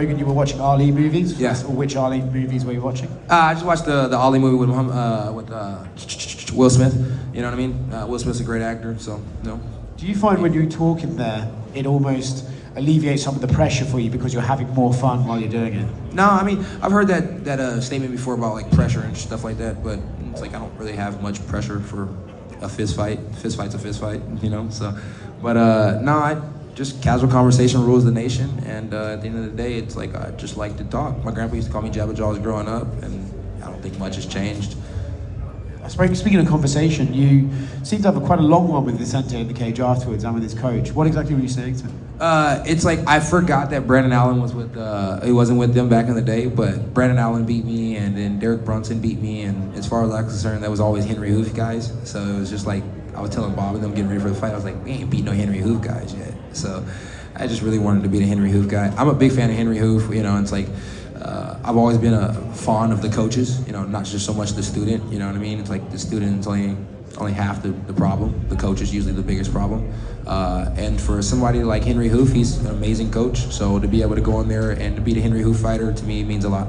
You were watching Ali movies? Yeah. Or which Ali movies were you watching? I just watched the Ali movie with Will Smith. You know what I mean? Will Smith's a great actor, so no. Do you find when you're talking there, it almost alleviates some of the pressure for you because you're having more fun while you're doing it? No, I mean, I've heard that statement before about like pressure and stuff like that, but it's like I don't really have much pressure for a fist fight. Fist fight's a fist fight, you know, so. But no, just casual conversation rules the nation, and at the end of the day, it's like I just like to talk. My grandpa used to call me Jabba Jaws growing up, and I don't think much has changed. Speaking of conversation, you seem to have quite a long one with Vicente in the cage afterwards and with his coach. What exactly were you saying to him? It's like I forgot that Brandon Allen was with, he wasn't with them back in the day, but Brandon Allen beat me, and then Derek Brunson beat me, and as far as I'm concerned, that was always Henry Hooft guys. So it was just like, I was telling Bob and them getting ready for the fight, I was like, we ain't beat no Henry Hooft guys yet. So I just really wanted to beat a Henry Hooft guy. I'm a big fan of Henry Hooft, you know, it's like, I've always been a fond of the coaches, you know, not just so much the student, you know what I mean? It's like the student's only half the problem. The coach is usually the biggest problem. And for somebody like Henry Hooft, he's an amazing coach. So to be able to go in there and to beat a Henry Hooft fighter, to me, means a lot.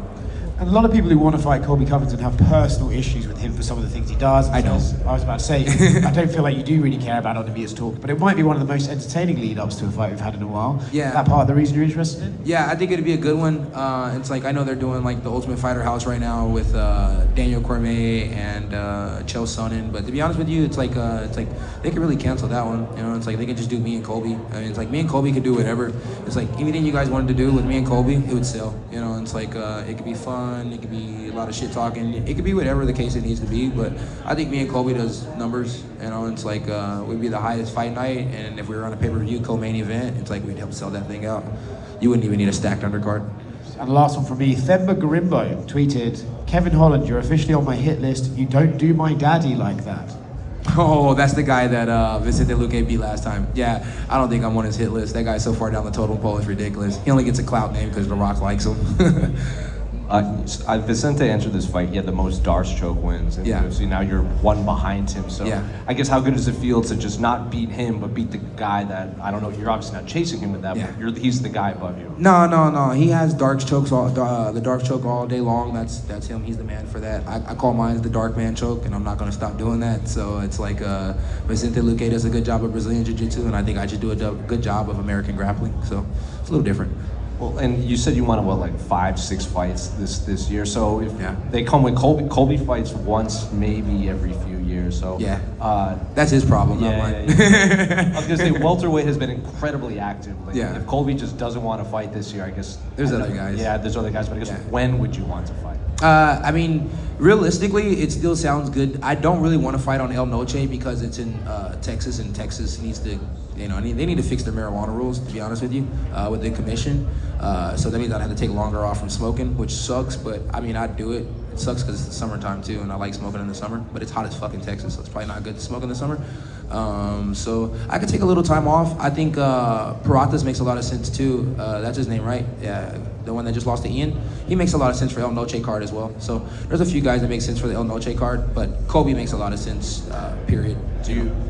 And a lot of people who want to fight Colby Covington have personal issues with him for some of the things he does. I don't. I was about to say, I don't feel like you do really care about other videos talk, but it might be one of the most entertaining lead-ups to a fight we've had in a while. Yeah. Is that part of the reason you're interested in? Yeah, I think it'd be a good one. It's like, I know they're doing like the Ultimate Fighter House right now with Daniel Cormier and Chael Sonnen, but to be honest with you, it's like they could really cancel that one. You know, it's like they could just do me and Colby. I mean, it's like me and Colby could do whatever. It's like anything you guys wanted to do with me and Colby, it would sell. You know, it's like it could be fun, it could be a lot of shit talking, it could be whatever the case it needs to be, but I think me and Colby does numbers, you know, it's like we'd be the highest fight night, and if we were on a pay-per-view co-main event, it's like we'd help sell that thing out. You wouldn't even need a stacked undercard. And the last one from me, Themba Garimbo tweeted, Kevin Holland, you're officially on my hit list, you don't do my daddy like that. Oh, that's the guy that Vicente Luque beat last time. Yeah, I don't think I'm on his hit list. That guy's so far down the totem pole, it's ridiculous. He only gets a clout name because The Rock likes him. Vicente entered this fight, he had the most Darce choke wins in the UFC. Now you're one behind him, so I guess how good does it feel to just not beat him, but beat the guy that, I don't know, you're obviously not chasing him with that, but he's the guy above you. No, he has dark chokes, the dark choke all day long. That's him, he's the man for that. I call mine the dark man choke, and I'm not gonna stop doing that. So it's like Vicente Luque does a good job of Brazilian Jiu-Jitsu, and I think I should do a good job of American grappling, so it's a little different. Well, and you said you want to, what, like 5-6 fights this year. So if they come with Colby fights once, maybe every few years. So that's his problem, not mine. I was gonna say welterweight has been incredibly active. Like, if Colby just doesn't want to fight this year, I guess there's other guys. Yeah, there's other guys. But I guess when would you want to fight? I mean, realistically, it still sounds good. I don't really want to fight on El Noche because it's in Texas, and Texas needs to, you know, they need to fix their marijuana rules, to be honest with you, with the commission. So that means I'd have to take longer off from smoking, which sucks, but I mean, I'd do it. It sucks because it's the summertime too, and I like smoking in the summer, but it's hot as fuck in Texas, so it's probably not good to smoke in the summer. So I could take a little time off. I think Peratas makes a lot of sense too. That's his name, right? Yeah, the one that just lost to Ian. He makes a lot of sense for El Noche card as well. So there's a few guys that make sense for the El Noche card, but Colby makes a lot of sense, period.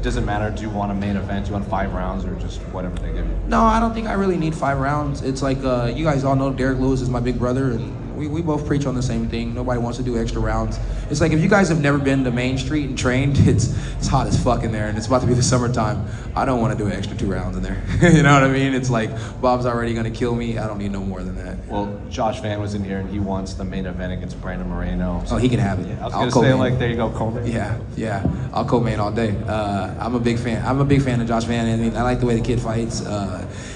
Does it matter? Do you want a main event? Do you want 5 rounds or just whatever they give you? No, I don't think I really need 5 rounds. It's like, you guys all know Derek Lewis is my big brother, and we both preach on the same thing. Nobody wants to do extra rounds. It's like, if you guys have never been to Main Street and trained, it's hot as fuck in there, and it's about to be the summertime. I don't want to do an extra 2 rounds in there. You know what I mean? It's like, Bob's already gonna kill me. I don't need no more than that. Well, Josh Van was in here, and he wants the main event against Brandon Moreno. So he can have it. Yeah, I was gonna say, like, there you go, Colby. Yeah, I'll co-main all day. I'm a big fan of Josh Van. I mean, I like the way the kid fights.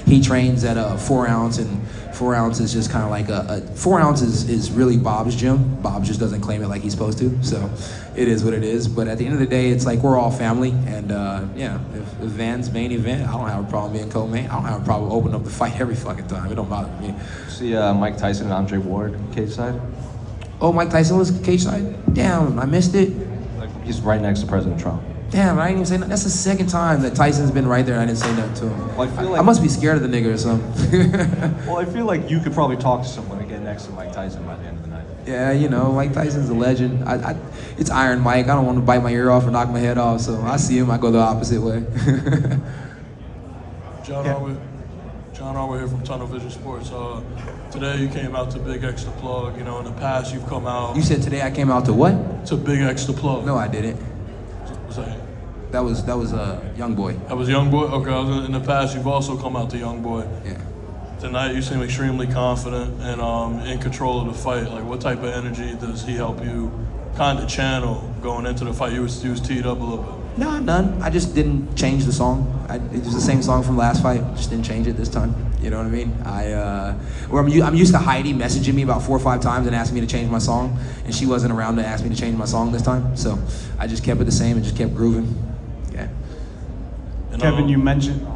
He trains at a 4 ounce, and 4 ounce is just kind of like a 4 ounces is really Bob's gym. Bob just doesn't claim it like he's supposed to, so it is what it is. But at the end of the day, it's like we're all family, and if Van's main event, I don't have a problem being co-main. I don't have a problem opening up the fight every fucking time. It don't bother me. See Mike Tyson and Andre Ward cage side? Oh, Mike Tyson was cage side? Damn, I missed it. Like, he's right next to President Trump. Damn, I didn't even say nothing. That's the second time that Tyson's been right there and I didn't say nothing to him. Well, I feel like I must be scared of the nigga or something. Well, I feel like you could probably talk to someone and get next to Mike Tyson by the end of the night. Yeah, you know, Mike Tyson's a legend. It's Iron Mike. I don't want to bite my ear off or knock my head off, so I see him, I go the opposite way. John John Arway here from Tunnel Vision Sports. Today you came out to Big X the Plug. You know, in the past you've come out. You said today I came out to what? To Big X the Plug. No, I didn't. What's that? That was Young Boy. That was Young Boy? Okay, in the past you've also come out to Young Boy. Yeah. Tonight you seem extremely confident and in control of the fight. Like, what type of energy does he help you kind of channel going into the fight? You was teed up a little bit. No, none. I just didn't change the song. It was the same song from last fight. Just didn't change it this time. You know what I mean? I'm used to Heidi messaging me about 4 or 5 times and asking me to change my song, and she wasn't around to ask me to change my song this time. So I just kept it the same and just kept grooving. Yeah. And, Kevin, you mentioned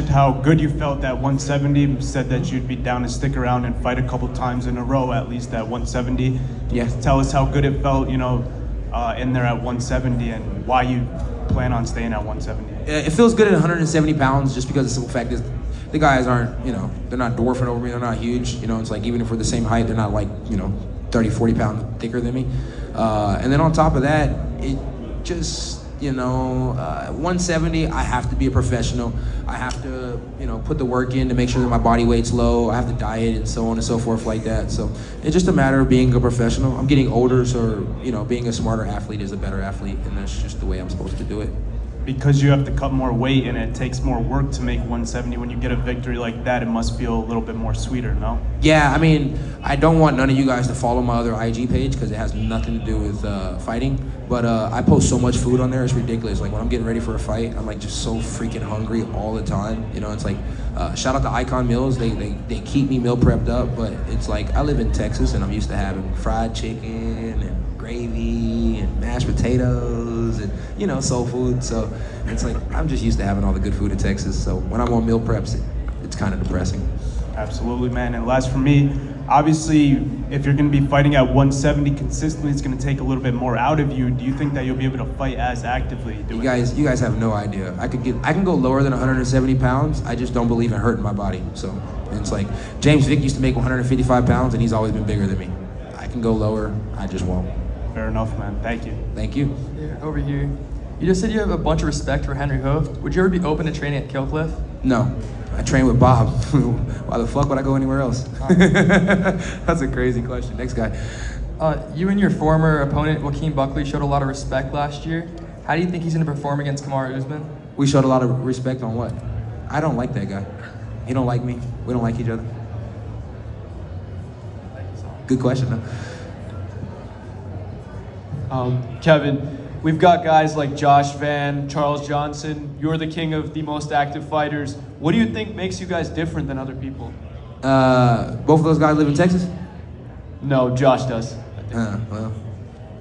how good you felt at 170. Said that you'd be down to stick around and fight a couple times in a row, at least at 170. Yeah. Tell us how good it felt, in there at 170, and why you plan on staying at 170. It feels good at 170 pounds, just because the simple fact is the guys aren't, they're not dwarfing over me. They're not huge. It's like, even if we're the same height, they're not like, 30, 40 pounds thicker than me. And then on top of that, it just, 170, I have to be a professional. I have to, put the work in to make sure that my body weight's low. I have to diet and so on and so forth like that. So it's just a matter of being a professional. I'm getting older, so, being a smarter athlete is a better athlete, and that's just the way I'm supposed to do it. Because you have to cut more weight and it takes more work to make 170, when you get a victory like that, it must feel a little bit more sweeter, no? Yeah, I mean, I don't want none of you guys to follow my other IG page because it has nothing to do with fighting. But I post so much food on there, it's ridiculous. Like, when I'm getting ready for a fight, I'm like just so freaking hungry all the time. It's like, shout out to Icon Meals. They keep me meal prepped up, but it's like, I live in Texas and I'm used to having fried chicken and gravy and mashed potatoes and, soul food. So it's like, I'm just used to having all the good food in Texas. So when I'm on meal preps, it's kind of depressing. Absolutely, man. And last for me, obviously, if you're going to be fighting at 170 consistently, it's going to take a little bit more out of you. Do you think that you'll be able to fight as actively doing You guys have no idea. I can go lower than 170 pounds. I just don't believe in hurting my body. So it's like, James Vick used to make 155 pounds and he's always been bigger than me. I can go lower, I just won't. Fair enough, man. Thank you. Thank you. Yeah, over here. You just said you have a bunch of respect for Henry Hooft. Would you ever be open to training at Killcliff? No. I train with Bob. Why the fuck would I go anywhere else? That's a crazy question. Next guy. You and your former opponent, Joaquin Buckley, showed a lot of respect last year. How do you think he's going to perform against Kamaru Usman? We showed a lot of respect on what? I don't like that guy. He don't like me. We don't like each other. Good question, though. Kevin, we've got guys like Josh Van, Charles Johnson. You're the king of the most active fighters. What do you think makes you guys different than other people? Both of those guys live in Texas? No, Josh does. Well,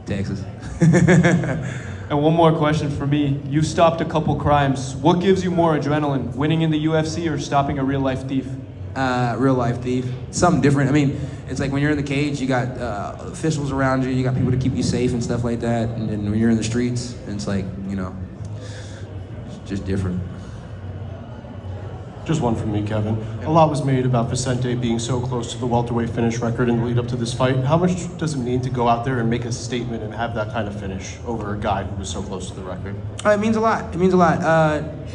Texas. And one more question for me. You've stopped a couple crimes. What gives you more adrenaline, winning in the UFC or stopping a real-life thief? Real life thief. Something different. I mean, it's like when you're in the cage, you got officials around you, you got people to keep you safe and stuff like that. And then when you're in the streets, it's like, it's just different. Just one from me, Kevin. A lot was made about Vicente being so close to the welterweight finish record in the lead up to this fight. How much does it mean to go out there and make a statement and have that kind of finish over a guy who was so close to the record? It means a lot. It means a lot.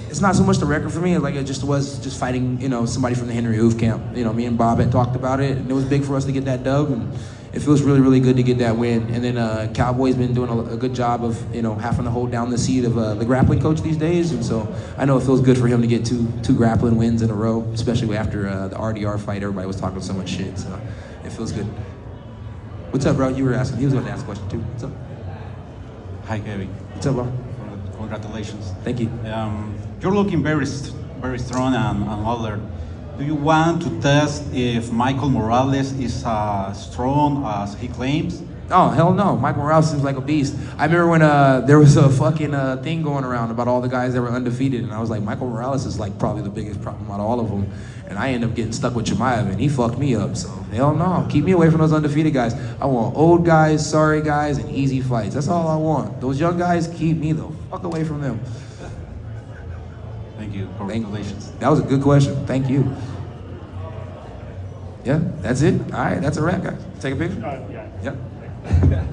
It's not so much the record for me, like it just was just fighting, somebody from the Henry Hooft camp. Me and Bob had talked about it, and it was big for us to get that dub, and it feels really, really good to get that win. And then Cowboy's been doing a good job of, having to hold down the seat of the grappling coach these days, and so I know it feels good for him to get two grappling wins in a row, especially after the RDR fight. Everybody was talking so much shit, so it feels good. What's up, bro? You were asking. He was going to ask a question too. What's up? Hi, Kevin. What's up, bro? Congratulations. Thank you. You're looking very strong and alert. Do you want to test if Michael Morales is as strong as he claims? Oh, hell no. Michael Morales seems like a beast. I remember when there was a fucking thing going around about all the guys that were undefeated, and I was like, Michael Morales is like probably the biggest problem out of all of them. And I ended up getting stuck with Chimaev, and he fucked me up. So hell no. Keep me away from those undefeated guys. I want old guys, sorry guys, and easy fights. That's all I want. Those young guys, keep me the fuck away from them. Thank you. Congratulations. That was a good question. Thank you. Yeah, that's it. All right, that's a wrap, guys. Take a picture? Yeah. Yep.